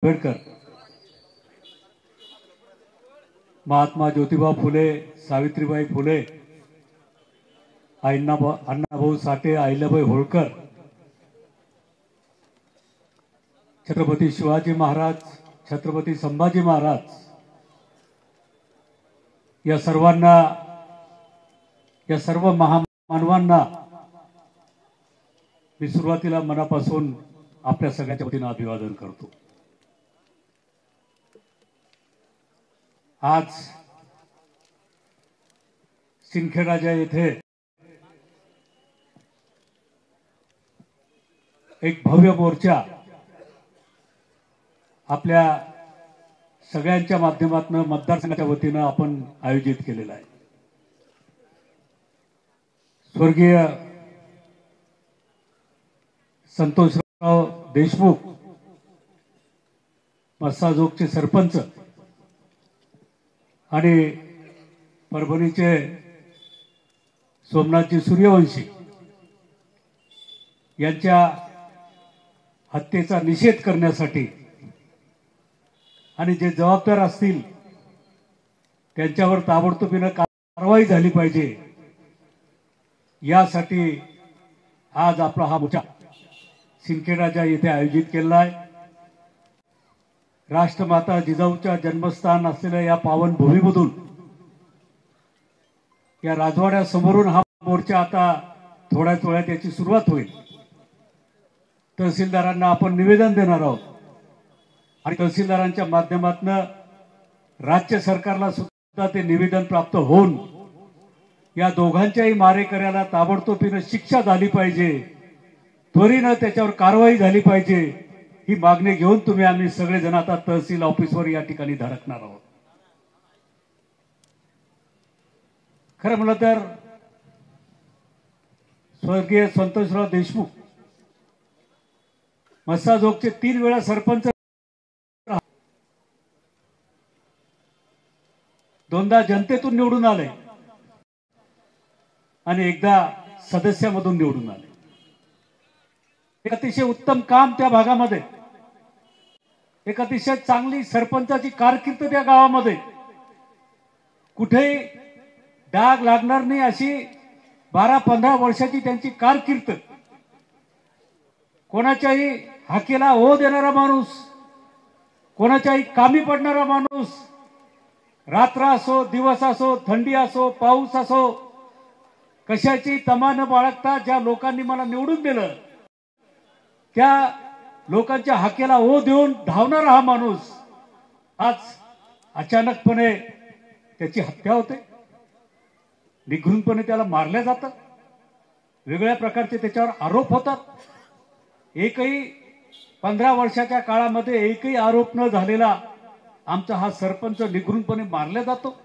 आंबेडकर, महात्मा ज्योतिबा फुले, सावित्रीबाई फुले, अण्णाभाऊ साठे, अहिल्याबाई होळकर, छत्रपती शिवाजी महाराज, छत्रपती संभाजी महाराज या सर्वांना, या सर्व महामानवांना मी सुरुवातीला मनापासून आपल्या सगळ्यांच्या वतीने अभिवादन करतो। आज सिंदखेडराजा येथे एक भव्य मोर्चा आपल्या सगळ्यांच्या माध्यमातून मतदारसंघाच्या वतीने आपण आयोजित केलेला आहे। स्वर्गीय संतोषराव देशमुख, मस्साजोगचे सरपंच आणि परभणीचे सोमनाथजी सूर्यवंशी यांच्या हत्येचा निषेध करण्यासाठी आणि जे जबाबदार असतील त्यांच्यावर ताबडतोबीने कारवाई झाली पाहिजे यासाठी आज आपला हा मोर्चा सिंदखेडराजा येथे आयोजित केला आहे। राष्ट्रमाता जिजाऊच्या जन्मस्थान असलेल्या या पावन भूमीमधून या राजवाड्यासमोरून हा मोर्चा आता थोड्याच वेळात याची सुरुवात होईल। तहसीलदारांना आपण निवेदन देणार आहोत आणि तहसीलदारांच्या माध्यमातून राज्य सरकारला सुद्धा ते निवेदन प्राप्त होऊन या दोघांच्याही मारेकऱ्याला ताबडतोबीने शिक्षा झाली पाहिजे, त्वरित त्याच्यावर कारवाई झाली पाहिजे ही मागणी घेऊन तुम्ही आम्ही सगळेजण आता तहसील ऑफिसवर या ठिकाणी धडकणार आहोत। खरं म्हणलं तर स्वर्गीय संतोषराव देशमुख मस्साजोगचे 3 वेळा सरपंच, 2दा जनतेतून निवडून आले आणि एकदा सदस्यामधून निवडून आले। एक अतिशय उत्तम काम त्या भागामध्ये, एक अतिशय चांगली सरपंचाची कारकीर्द त्या गावामध्ये, कुठेही डाग लागणार नाही अशी 12-15 वर्षाची त्यांची कारकीर्द, कोणाच्याही हाकेला ओ देणारा माणूस, कोणाच्याही कामी पडणारा माणूस, रात्र असो दिवस असो थंडी असो पाऊस असो कशाची तमा न बाळगता ज्या लोकांनी मला निवडून दिलं त्या लोकांच्या हाकेला ओ देऊन धावणारा हा माणूस आज अचानकपणे त्याची हत्या होते, निघृणपणे त्याला मारल्या जातं, वेगळ्या प्रकारचे त्याच्यावर आरोप होतात। एकही 15 वर्षाच्या काळामध्ये एकही आरोप न झालेला आमचा हा सरपंच निघृणपणे मारला जातो।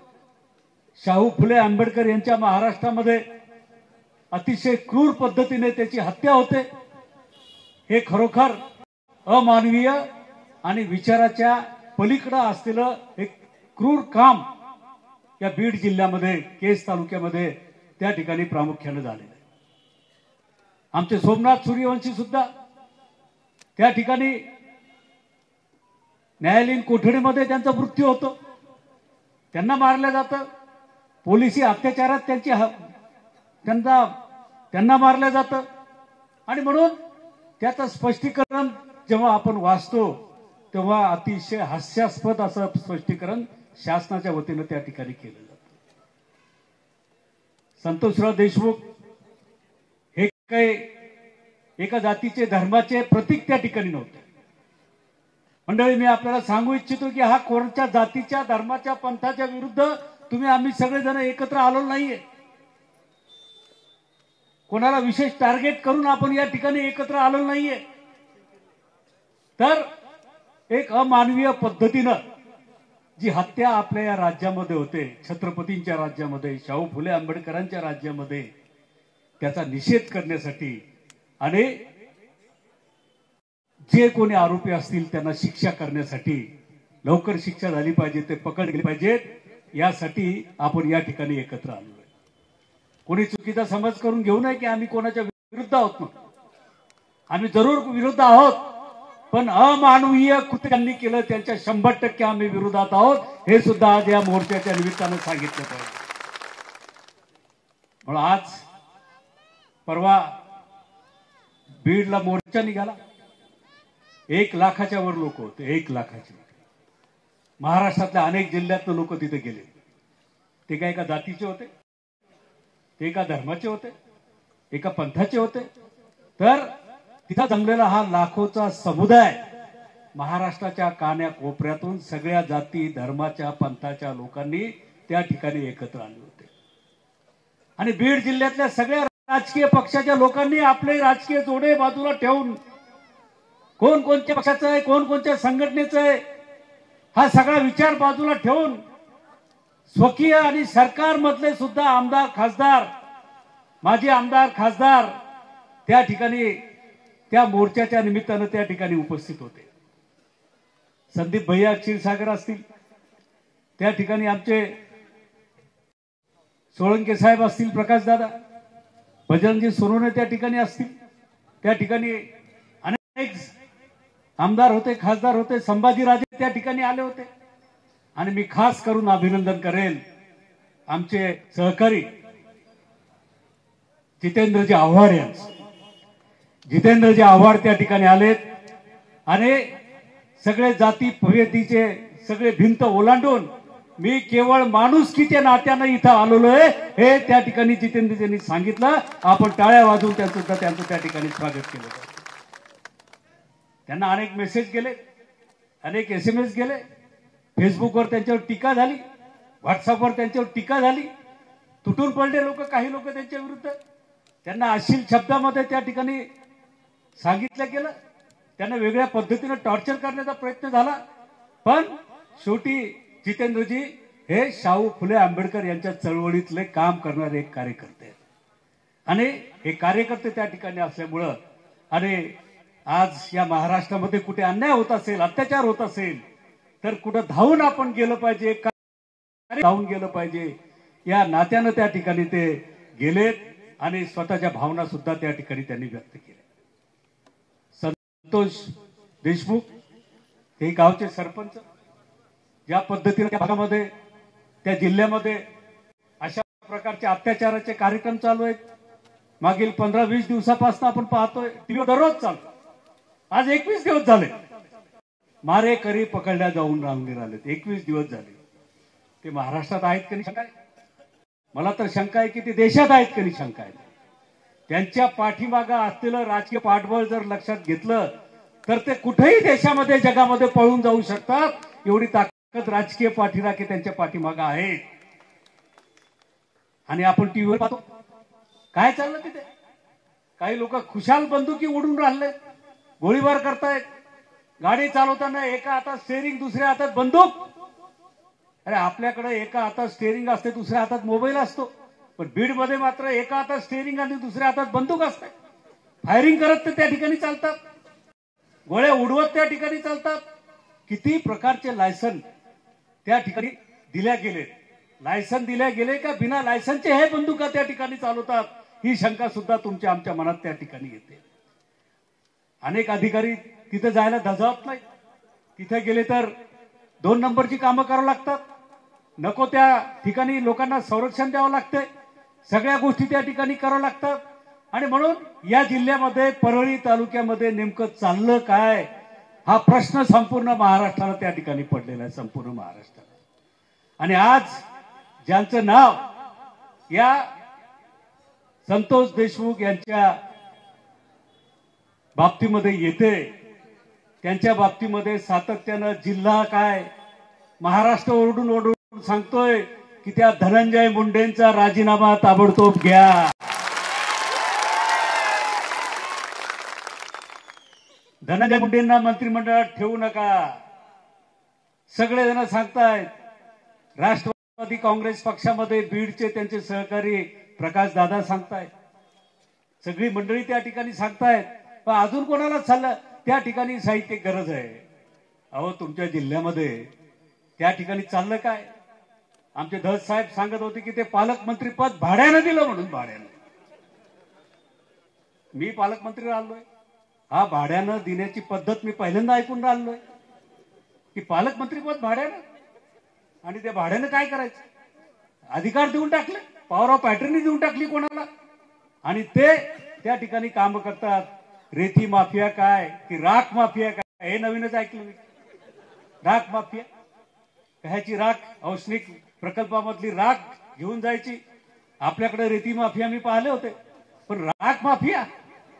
शाहू फुले आंबेडकर यांच्या महाराष्ट्रामध्ये अतिशय क्रूर पद्धतीने त्याची हत्या होते। हे खरोखर अमानवीय आणि विचाराच्या पलीकडे असलेलं एक क्रूर काम या बीड जिल्ह्यामध्ये केज तालुक्यामध्ये त्या ठिकाणी प्रामुख्याने झालेलं आहे। आमचे सोमनाथ सूर्यवंशी सुद्धा त्या ठिकाणी न्यायालयीन कोठडीमध्ये त्यांचा मृत्यू होतो, त्यांना मारलं जातं, पोलिसी अत्याचारात त्यांना मारलं जातं आणि म्हणून त्याचं स्पष्टीकरण जेव्हा आपण वाचतो तेव्हा अतिशय हास्यास्पद असं स्पष्टीकरण शासनाच्या वतीने त्या ठिकाणी केलं जातं। संतोषराव देशमुख हे काही एका जातीचे धर्माचे प्रतीक त्या ठिकाणी नव्हते। मंडळी, मी आपल्याला सांगू इच्छितो की हा कोणत्या जातीच्या धर्माच्या पंथाच्या विरुद्ध तुम्ही आम्ही सगळेजण एकत्र आलो नाहीये, कोणाला विशेष टार्गेट करून आपण या ठिकाणी एकत्र आलो नाहीये, तर एक अमानवीय पद्धतीने जी हत्या आपल्या या राज्यामध्ये होते, छत्रपतींच्या राज्यामध्ये, शाहू फुले आंबेडकरांच्या राज्यामध्ये, त्याचा निषेध करण्यासाठी आणि जे कोणी आरोपी असतील त्यांना शिक्षा करण्यासाठी लवकर शिक्षा झाली पाहिजे, ते पकडले पाहिजेत, यासाठी आपण या ठिकाणी एकत्र आलो आहे। कोणी चुकीचा समज करून घेऊ नये की आम्ही कोणाच्या विरुद्ध आहोत, आम्ही जरूर विरुद्ध आहोत, पण अमानवीय कृत्य त्यांनी केलं त्यांच्या 100% आम्ही विरोधात आहोत हे सुद्धा आज या मोर्चाच्या निमित्तानं सांगितलं पाहिजे. म्हणून आज परवा बीडला मोर्चा निघाला. 1 लाखाच्या वर लोक होते. 1 लाखाचे. महाराष्ट्रातल्या अनेक जिल्ह्यातले लोक तिथे गेले. ते काय एका जातीचे होते, ते एका धर्माचे होते, एका पंथाचे होते. तर तिथं जमलेला हा लाखोचा समुदाय महाराष्ट्राच्या कान्या कोपऱ्यातून सगळ्या जाती धर्माच्या पंथाच्या लोकांनी त्या ठिकाणी एकत्र आले होते. आणि बीड जिल्ह्यातल्या सगळ्या राजकीय पक्षाच्या लोकांनी आपले राजकीय जोडे बाजूला ठेवून कोण कोणत्या पक्षाचं आहे, कोण कोणत्या संघटनेचं आहे, हा सगळा विचार बाजूला ठेवून स्वकीय आणि सरकारमधले सुद्धा आमदार खासदार, माजी आमदार खासदार त्या ठिकाणी त्या मोर्चाच्या निमित्तानं त्या ठिकाणी उपस्थित होते. संदीप भैया क्षीरसागर असतील, त्या ठिकाणी आमचे सोळंके साहेब असतील, प्रकाशदादा, बजरंगजी सोनवणे त्या ठिकाणी असतील, त्या ठिकाणी अनेक आमदार होते, खासदार होते, संभाजीराजे त्या ठिकाणी आले होते. आणि मी खास करून अभिनंदन करेल आमचे सहकारी जितेंद्रजी आव्हाड यांचं. जितेंद्रजी आव्हाड त्या ठिकाणी आलेत आणि सगळे जाती भेदीचे सगळे भिंत ओलांडून मी केवळ माणुसकीच्या नात्यानं इथं आलेलो आहे हे त्या ठिकाणी जितेंद्रजींनी सांगितलं. आपण टाळ्या वाजवून त्यांचं त्या ठिकाणी स्वागत केलं. त्यांना अनेक मेसेज गेले, अनेक SMS गेले, फेसबुकवर त्यांच्यावर टीका झाली, व्हॉट्सअपवर त्यांच्यावर टीका झाली, तुटून पडले लोक, काही लोक त्यांच्या विरुद्ध. त्यांना अश्लील शब्दामध्ये त्या ठिकाणी सांगितलं गेलं, त्यांना वेगळ्या पद्धतीने टॉर्चर करण्याचा प्रयत्न झाला. पण शेवटी जितेंद्रजी हे शाहू फुले आंबेडकर यांच्या चळवळीतले काम करणारे एक कार्यकर्ते आहेत. आणि हे कार्यकर्ते त्या ठिकाणी असल्यामुळं आणि आज या महाराष्ट्रामध्ये कुठे अन्याय होत असेल, अत्याचार होत असेल तर कुठं धावून आपण गेलं पाहिजे, धावून गेलं पाहिजे या नात्यानं त्या ठिकाणी ते गेलेत आणि स्वतःच्या भावना सुद्धा त्या ठिकाणी त्यांनी व्यक्त केल्या. संतोष देशमुख हे गावचे सरपंच ज्या पद्धतीने त्या भागामध्ये त्या जिल्ह्यामध्ये अशा प्रकारचे अत्याचाराचे कार्यक्रम चालू आहेत, मागील 15-20 दिवसापासून आपण पाहतोय, टीव्हीवर दररोज चालतो. आज 21 दिवस झाले मारेकरी पकडल्या जाऊन रांगणे आलेत. 21 दिवस झाले. ते महाराष्ट्रात आहेत की नाही शंका आहे. मला तर शंका आहे की ते देशात आहेत की नाही शंका आहे. त्यांच्या पाठीमागे असलेलं राजकीय पाठबळ जर लक्षात घेतलं तर ते कुठेही देशामध्ये जगामध्ये पळून जाऊ शकतात. एवढी ताकद राजकीय पाठीराखे त्यांच्या पाठीमागे आहे. आणि आपण टीव्हीवर पाहतो काय चाललं तिथे. काही लोक खुशाल बंदुकी उडून राहिले, गोळीबार करतायत, गाडी चालवताना एका हातात स्टेअरिंग दुसऱ्या हातात बंदूक. अरे आपल्याकडे एका हातात स्टेअरिंग असते, दुसऱ्या हातात मोबाईल असतो, पण बीडमध्ये मात्र एका हातात स्टेअरिंग आणि दुसऱ्या हातात बंदूक असते. फायरिंग करत ते त्या ठिकाणी चालतात, गोळ्या उडवत त्या ठिकाणी चालतात. किती प्रकारचे लायसन त्या ठिकाणी दिल्या गेले, लायसन दिल्या गेले का बिना लायसनचे हे बंदुका त्या ठिकाणी चालवतात, ही शंका सुद्धा तुमच्या आमच्या मनात त्या ठिकाणी येते. अनेक अधिकारी तिथे जायला धजावत नाही. तिथे गेले तर 2 नंबरची कामं करावं लागतात, नको त्या ठिकाणी लोकांना संरक्षण द्यावं लागतंय, सगळ्या गोष्टी त्या ठिकाणी करावं लागतात. आणि म्हणून या जिल्ह्यामध्ये परळी तालुक्यामध्ये नेमकं चाललं काय हा प्रश्न संपूर्ण महाराष्ट्राला त्या ठिकाणी पडलेला आहे, संपूर्ण महाराष्ट्राला. आणि आज ज्यांचं नाव या संतोष देशमुख यांच्या बाबतीमध्ये येते त्यांच्या बाबतीमध्ये सातत्यानं जिल्हा काय महाराष्ट्र ओरडून ओरडून सांगतोय की त्या धनंजय मुंडेंचा राजीनामा ताबडतोब घ्या. धनंजय मुंडेंना मंत्रिमंडळात ठेवू नका. सगळेजण सांगतायत. राष्ट्रवादी काँग्रेस पक्षामध्ये बीडचे त्यांचे सहकारी प्रकाश दादा सांगतायत, सगळी मंडळी त्या ठिकाणी सांगतायत. पण अजून कोणाला चाललं त्या ठिकाणी साहित्य गरज आहे. अहो तुमच्या जिल्ह्यामध्ये त्या ठिकाणी चाललं काय. आमचे धस साहेब सांगत होते की ते पालकमंत्री पद भाड्यानं दिलं म्हणून. भाड्यानं मी पालकमंत्री राहिलोय, हा भाड्यानं देण्याची पद्धत मी पहिल्यांदा ऐकून राहिलोय की पालकमंत्रीपद भाड्यानं, आणि त्या भाड्यानं काय करायचं? अधिकार देऊन टाकले, पॉवर ऑफ पॅटर्नी देऊन टाकली कोणाला, आणि ते त्या ठिकाणी काम करतात. रेती माफिया काय की राख माफिया काय हे नवीनच ऐकलं मी. राख माफिया, कशाची राख? औष्णिक प्रकल्पामधली राख घेऊन जायची. आपल्याकडे रेती माफिया मी पाहिले होते, पण राख माफिया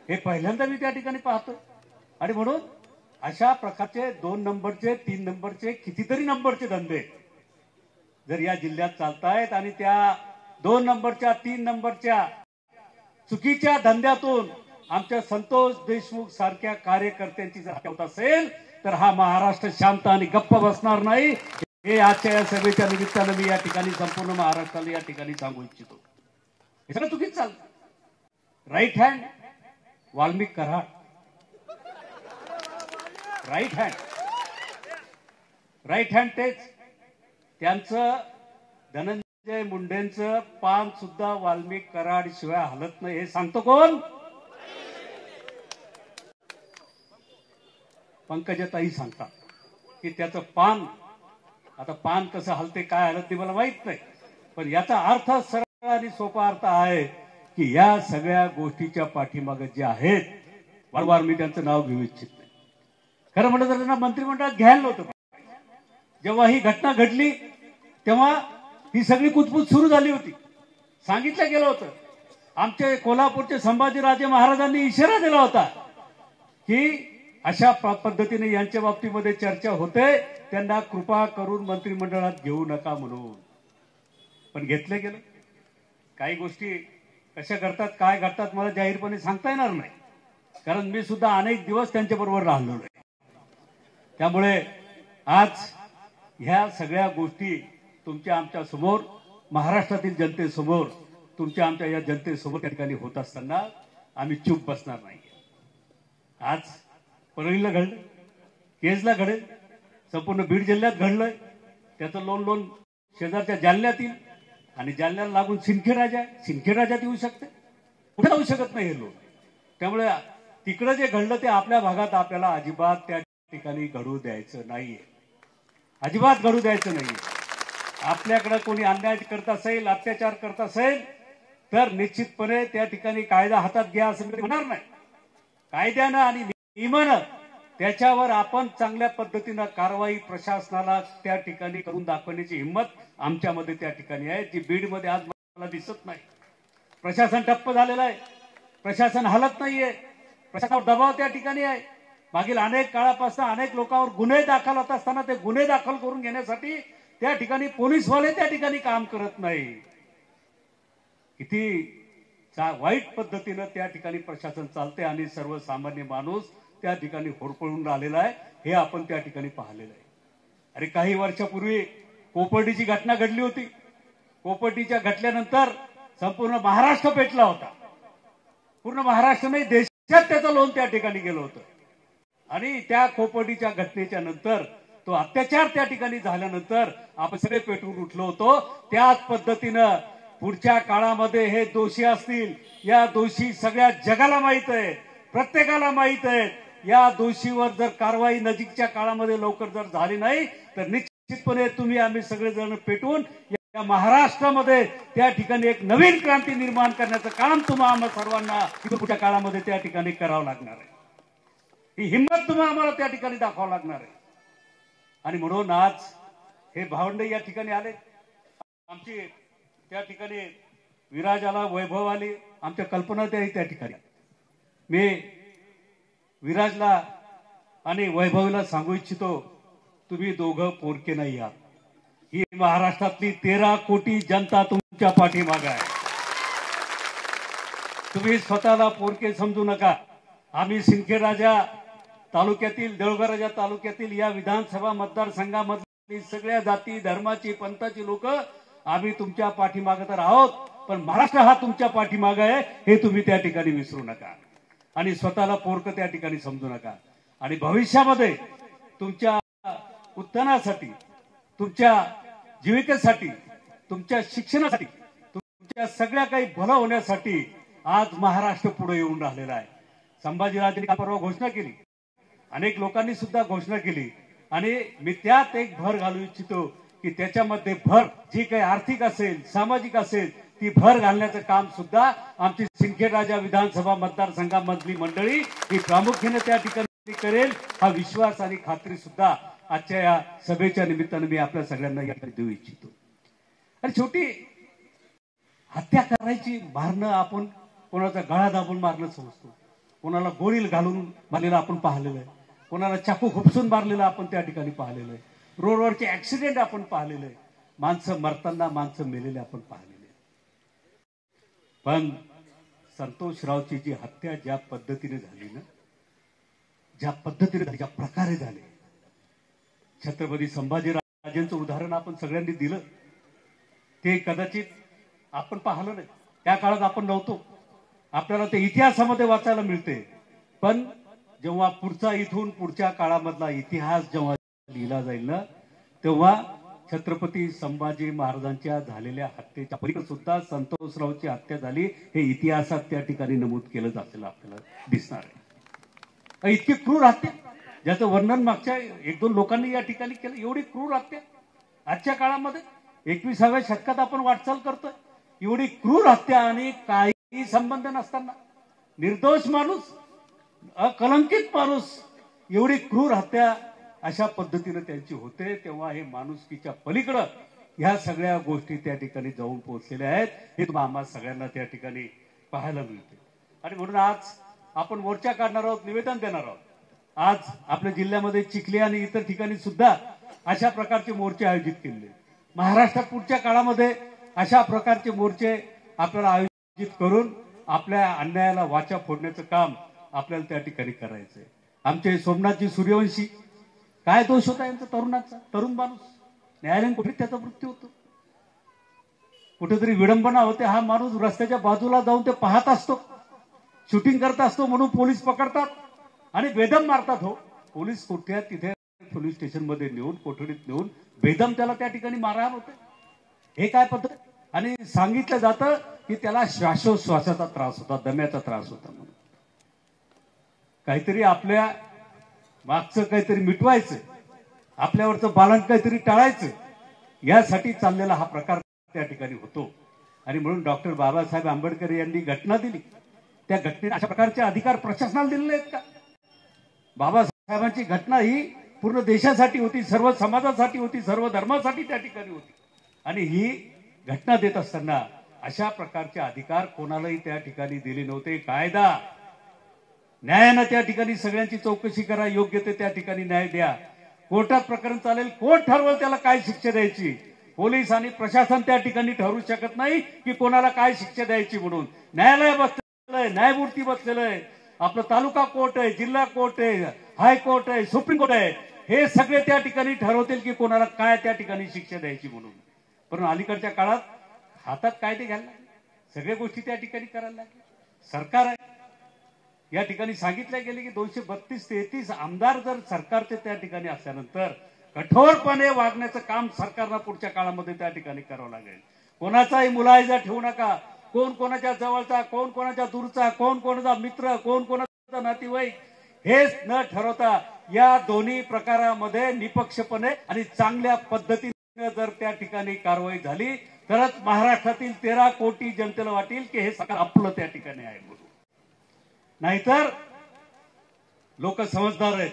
हे पहिल्यांदा मी त्या ठिकाणी पाहतो. आणि म्हणून अशा प्रकारचे 2 नंबरचे 3 नंबरचे कितीतरी नंबरचे धंदे जर या जिल्ह्यात चालतायत, आणि त्या 2 नंबरच्या 3 नंबरच्या चुकीच्या धंद्यातून आमच्या संतोष देशमुख सारख्या कार्यकर्त्यांची जर हत्या होत असेल तर हा महाराष्ट्र शांत आणि गप्प बसणार नाही. हे आजच्या या सभेच्या निमित्तानं मी या ठिकाणी संपूर्ण महाराष्ट्राला या ठिकाणी सांगू इच्छितो. हे सगळं चुकीचं चालतं. Right hand Valmik Karad, right hand तेच. त्यांचं धनंजय मुंडेंचं पान सुद्धा वाल्मिक कराड शिवाय हलत नाही. हे सांगतो कोण? पंकजाताई सांगतात की त्याचं पान, आता पान कसं हलते काय हलत ते मला माहित नाही, पण याचा अर्थ सरळ आणि सोपा अर्थ आहे की या सगळ्या गोष्टीच्या पाठीमागे जे आहेत, वारंवार मी त्यांचं नाव घेऊ इच्छित नाही. खरं म्हणलं तर त्यांना मंत्रिमंडळात घ्यायला नव्हतं. जेव्हा ही घटना घडली तेव्हा ही सगळी कुचबुच सुरू झाली होती. सांगितलं गेलं होतं, आमचे कोल्हापूरचे संभाजीराजे महाराजांनी इशारा दिला होता की अशा पद्धतीने यांच्या बाबतीमध्ये चर्चा होते, त्यांना कृपा करून मंत्रिमंडळात घेऊ नका म्हणून. पण घेतलं गेलं. काही गोष्टी कशा करतात काय घडतात मला जाहीरपणे सांगता येणार नाही, कारण मी सुद्धा अनेक दिवस त्यांच्याबरोबर राहिलो नाही. त्यामुळे आज ह्या सगळ्या गोष्टी तुमच्या आमच्या समोर, महाराष्ट्रातील जनतेसमोर, तुमच्या आमच्या या जनतेसमोर त्या ठिकाणी होत असताना आम्ही चूप बसणार नाही. आज परळीला घडलं, केजला घडेल, संपूर्ण बीड जिल्ह्यात घडलंय. त्याचं लोन शेजारच्या जालन्यात येईल, आणि जालन्याला लागून सिंदखेड येऊ शकते, कुठे जाऊ शकत नाही हे लोन. त्यामुळे तिकडं जे घडलं ते आपल्या भागात आपल्याला अजिबात त्या ठिकाणी घडू द्यायचं नाहीये, अजिबात घडू द्यायचं नाहीये. आपल्याकडे कोणी अन्याय करत असेल, अत्याचार करत असेल तर निश्चितपणे त्या ठिकाणी कायदा हातात घ्या असं मी म्हणणार नाही. कायद्यानं आणि नियमानं त्याच्यावर आपण चांगल्या पद्धतीनं कारवाई प्रशासनाला त्या ठिकाणी करून दाखवण्याची हिंमत आमच्यामध्ये त्या ठिकाणी आहे, जी बीडमध्ये आज मला दिसत नाही. प्रशासन ठप्प झालेलं आहे, प्रशासन हलत नाहीये, प्रशासनावर दबाव त्या ठिकाणी आहे. मागील अनेक काळापासून अनेक लोकांवर गुन्हे दाखल होत असताना ते गुन्हे दाखल करून घेण्यासाठी त्या ठिकाणी पोलीसवाले त्या ठिकाणी काम करत नाही. किती वाईट पद्धतीनं त्या ठिकाणी प्रशासन चालते, आणि सर्वसामान्य माणूस त्या ठिकाणी होरपळून राहिलेला आहे, हे आपण त्या ठिकाणी पाहिलेलं आहे. अरे काही वर्षापूर्वी कोपर्डीची घटना घडली होती. कोपर्डीच्या घटल्यानंतर संपूर्ण महाराष्ट्र पेटला होता. पूर्ण महाराष्ट्र नाही, देशात त्याचं लोन त्या ठिकाणी गेलं होतं. आणि त्या कोपर्डीच्या घटनेच्या नंतर, तो अत्याचार त्या ठिकाणी झाल्यानंतर आपण सगळे पेटून उठलो होतो. त्याच पद्धतीनं पुढच्या काळामध्ये हे दोषी असतील, या दोषी सगळ्या जगाला माहित आहे, प्रत्येकाला माहित आहे. या दोषीवर जर कारवाई नजीकच्या काळामध्ये लवकर जर झाली नाही तर निश्चितपणे तुम्ही आम्ही सगळेजण पेटून या महाराष्ट्रामध्ये त्या ठिकाणी एक नवीन क्रांती निर्माण करण्याचं काम तुम्हा आम्हा सर्वांना पुढच्या काळामध्ये त्या ठिकाणी करावं लागणार आहे. ही हिंमत तुम्हाला आम्हाला त्या ठिकाणी दाखवावं लागणार आहे. आणि म्हणून आज हे भावंड या ठिकाणी आले, आमची त्या ठिकाणी विराज आला, वैभव आली, आमच्या कल्पना त्या ठिकाणी. मी विराजला आणि वैभवला सांगू इच्छितो, तुम्ही दोघं पोरके नाही आहात. ही महाराष्ट्रातली 13 कोटी जनता तुमच्या पाठीमागे आहे. तुम्ही स्वतःला पोरके समजू नका. आम्ही सिंदखेडराजा तालुक्यातील, देऊळगाव तालुक्यातील या विधानसभा मतदारसंघामधली सगळ्या जाती धर्माची पंथाची लोक आम्ही तुमच्या पाठीमागे तर आहोत, पण महाराष्ट्र हा तुमच्या पाठीमागे आहे हे तुम्ही त्या ठिकाणी विसरू नका. आणि स्वतःला पोरकं त्या ठिकाणी समजू नका. आणि भविष्यामध्ये तुमच्या उत्थानासाठी, तुमच्या जीविकेसाठी, तुमच्या शिक्षणासाठी, तुमच्या सगळ्या काही भलं होण्यासाठी आज महाराष्ट्र पुढे येऊन राहिलेला आहे. संभाजीराजेंनी परवा घोषणा केली, अनेक लोकांनी सुद्धा घोषणा केली आणि मी त्यात एक भर घालू इच्छितो की त्याच्यामध्ये भर जी काही आर्थिक असेल, सामाजिक असेल, ती भर घालण्याचं काम सुद्धा आमची सिंदखेडराजा विधानसभा मतदारसंघामधली मंडळी ही प्रामुख्याने त्या ठिकाणी करेल, हा विश्वास आणि खात्री सुद्धा आजच्या या सभेच्या निमित्ताने मी आपल्या सगळ्यांना याकडे देऊ इच्छितो। आणि छोटी हत्या करायची, मारणं, आपण कोणाचा गळा दाबून मारणं समजतो, कोणाला गोळी घालून मारलेलं आपण पाहिलेलं आहे, कोणाला चाकू खुपसून मारलेलं आपण त्या ठिकाणी पाहिलेलं आहे, रोडवरचे ऍक्सिडेंट आपण पाहिलेले आहे, माणसं मरताना, माणसं मेलेले आपण पाहिलेले। पण संतोषरावची जी हत्या ज्या पद्धतीने झाली ना, ज्या पद्धतीने, ज्या प्रकारे झाले, छत्रपती संभाजीराजेंचं उदाहरण आपण सगळ्यांनी दिलं, ते कदाचित आपण पाहिलं नाही, त्या काळात आपण नव्हतो, आपल्याला ते इतिहासामध्ये वाचायला मिळते। पण जेव्हा पुढचा इथून पुढच्या काळामधला इतिहास जेव्हा लिहिला जाईल ना, तेव्हा छत्रपती संभाजी महाराजांच्या झालेल्या हत्येच्या पलीकडे सुद्धा संतोषरावची हत्या झाली हे इतिहासात त्या ठिकाणी नमूद केलं जातं आपल्याला दिसणार आहे। इतकी क्रूर हत्या ज्याचं वर्णन मागच्या एक दोन लोकांनी या ठिकाणी केलं, एवढी क्रूर हत्या आजच्या काळामध्ये 21व्या शतकात आपण वाटचाल करतोय, एवढी क्रूर हत्या आणि काही संबंध नसताना निर्दोष माणूस, अकलंकित माणूस, एवढी क्रूर हत्या अशा पद्धतीने त्यांची होते, तेव्हा हे माणुसकीच्या पलीकडं ह्या सगळ्या गोष्टी त्या ठिकाणी जाऊन पोहोचलेल्या आहेत, हे आम्हा सगळ्यांना त्या ठिकाणी पाहायला मिळते। आणि म्हणून आज आपण मोर्चा काढणार आहोत, निवेदन देणार आहोत। आज आपल्या जिल्ह्यामध्ये चिखली आणि इतर ठिकाणी सुद्धा अशा प्रकारचे मोर्चे आयोजित केले। महाराष्ट्रात पुढच्या काळामध्ये अशा प्रकारचे मोर्चे आपल्याला आयोजित करून आपल्या अन्यायाला वाचा फोडण्याचं काम आपल्याला त्या ठिकाणी करायचंय। आमचे सोमनाथजी सूर्यवंशी, काय दोष होता यांचा, तरुणाचा, तरुण माणूस, न्यायालयीन कोठडीत त्याचा मृत्यू होतो, कुठेतरी विडंबना होते, हा माणूस रस्त्याच्या बाजूला जाऊन ते पाहत असतो, शूटिंग करत असतो म्हणून पोलीस पकडतात आणि बेदम मारतात। हो, पोलीस कुठे तिथे पोलीस स्टेशन मध्ये नेऊन, कोठडीत नेऊन बेदम त्याला त्या ठिकाणी मारहाण होते, हे काय पद्धत? आणि सांगितलं जातं की त्याला श्वासोश्वासाचा त्रास होता, दम्याचा त्रास होता म्हणून। काहीतरी आपल्या मागचं काहीतरी मिटवायचं, आपल्यावरचं बालन काहीतरी टाळायचं, यासाठी चाललेला हा प्रकार त्या ठिकाणी होतो। आणि म्हणून डॉक्टर बाबासाहेब आंबेडकर यांनी घटना दिली, त्या घटनेत अशा प्रकारचे अधिकार प्रशासनाला दिलेले आहेत का? बाबासाहेबांची घटना ही पूर्ण देशासाठी होती, सर्व समाजासाठी होती, सर्व धर्मासाठी त्या ठिकाणी होती। आणि ही घटना देत असताना अशा प्रकारचे अधिकार कोणालाही त्या ठिकाणी दिले नव्हते। कायदा न्यायानं त्या ठिकाणी सगळ्यांची चौकशी करा, योग्य ते त्या ठिकाणी न्याय द्या, कोर्टात प्रकरण चालेल, कोर्ट ठरवेल त्याला काय शिक्षा द्यायची, पोलीस आणि प्रशासन त्या ठिकाणी ठरवू शकत नाही की कोणाला काय शिक्षा द्यायची म्हणून। न्यायालय बसलेलं आहे, न्यायमूर्ती बसलेलं आहे, आपलं तालुका कोर्ट आहे, जिल्हा कोर्ट आहे, हायकोर्ट आहे, सुप्रीम कोर्ट आहे, हे सगळे त्या ठिकाणी ठरवतील की कोणाला काय त्या ठिकाणी शिक्षा द्यायची म्हणून। पण अलीकडच्या काळात हातात कायदे घ्यायला लागले, सगळ्या गोष्टी त्या ठिकाणी करायला लागले, सरकार आहे। या ठिकाणी सांगितलं गेले की 232-33 आमदार जर सरकारचे त्या ठिकाणी असल्यानंतर कठोरपणे वागण्याचं काम सरकारला पुढच्या काळामध्ये त्या ठिकाणी करावं लागेल। कोणाचाही मुलायजा ठेवू नका, कोण कोणाच्या जवळचा, कोण कोणाच्या दूरचा, कोण कोणाचा मित्र, कोण कोणाचा नातेवाईक, हेच न ठरवता या दोन्ही प्रकारामध्ये निपक्षपणे आणि चांगल्या पद्धतीने जर त्या ठिकाणी कारवाई झाली तरच महाराष्ट्रातील 13 कोटी जनतेला वाटेल की हे सरकार आपलं त्या ठिकाणी आहे म्हणून। नाहीतर लोक समजदार आहेत,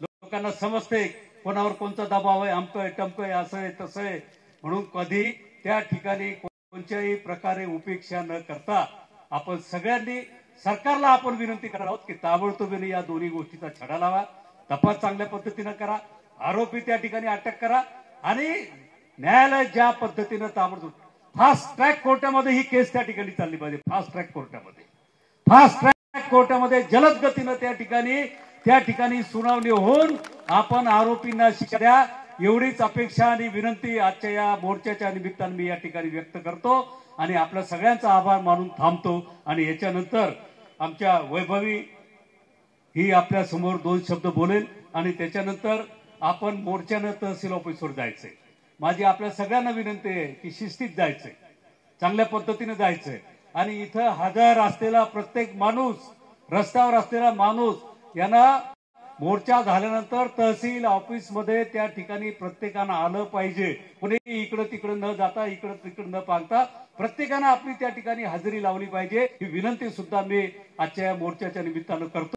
लोकांना समजते कोणावर कोणता दबाव आहे, अमकय टमकय, असं आहे तसं आहे म्हणून कधी त्या ठिकाणी कोणत्याही प्रकारे उपेक्षा न करता आपण सगळ्यांनी सरकारला आपण विनंती करत आहोत की ताबडतोबीने या दोन्ही गोष्टीचा छडा लावा, तपास चांगल्या पद्धतीने करा, आरोपी त्या ठिकाणी अटक करा आणि न्यायालय ज्या पद्धतीने ताबडतोब फास्ट ट्रॅक कोर्टामध्ये ही केस त्या ठिकाणी चालली पाहिजे। फास्ट ट्रॅक कोर्टामध्ये, फास्ट ट्रॅक कोर्टामध्ये जलद गतीने त्या ठिकाणी सुनावणी होऊन आपण आरोपींना शिक्षा द्या, एवढीच अपेक्षा आणि विनंती आजच्या या मोर्चाच्या निमित्ताने मी या ठिकाणी व्यक्त करतो आणि आपल्या सगळ्यांचा आभार मानून थांबतो। आणि याच्यानंतर आमच्या वैभवी ही आपल्या समोर 2 शब्द बोलेल आणि त्याच्यानंतर आपण मोर्चाने तहसील ऑफिसवर जायचंय। माझी आपल्या सगळ्यांना विनंती आहे की शिस्तीत जायचंय, चांगल्या पद्धतीने जायचंय आणि इथं हजर असलेला प्रत्येक माणूस रस्त्यावर असलेला माणूस यांना मोर्चा झाल्यानंतर तहसील ऑफिसमध्ये त्या ठिकाणी प्रत्येकानं आलं पाहिजे. कुणी इकडं तिकडं न जाता इकडं तिकडं न पाहता प्रत्येकानं आपली त्या ठिकाणी हजेरी लावली पाहिजे. ही विनंती सुद्धा मी आजच्या या मोर्चाच्या निमित्तानं करतो.